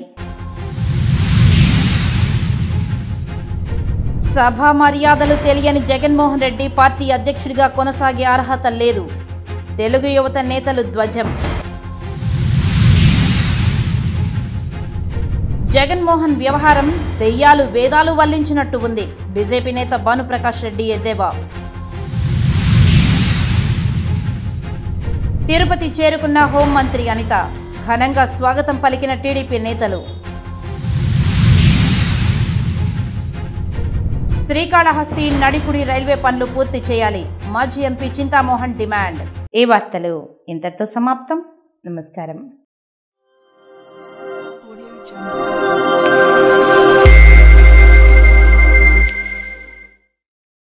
సభా మర్యాదలు తెలియని జగన్మోహన్ రెడ్డి పార్టీ అధ్యక్షుడిగా కొనసాగే అర్హత లేదు. తెలుగు యువత నేతలు ధ్వజం. జగన్మోహన్ వ్యవహారం దెయ్యాలు వేదాలు వల్లించినట్టు ఉంది. బీజేపీ నేత భానుప్రకాష్ రెడ్డి ఎద్దేవా. తిరుపతి చేరుకున్న హోంమంత్రి అనిత, ఘనంగా స్వాగతం పలికిన టీడీపీ నేతలు. శ్రీకాళహస్తి నడికుడి రైల్వే పనులు పూర్తి చేయాలి. మాజీ ఎంపీ చింతామోహన్ డిమాండ్. ఈ వార్తలు ఇంతటితో సమాప్తం. నమస్కారం.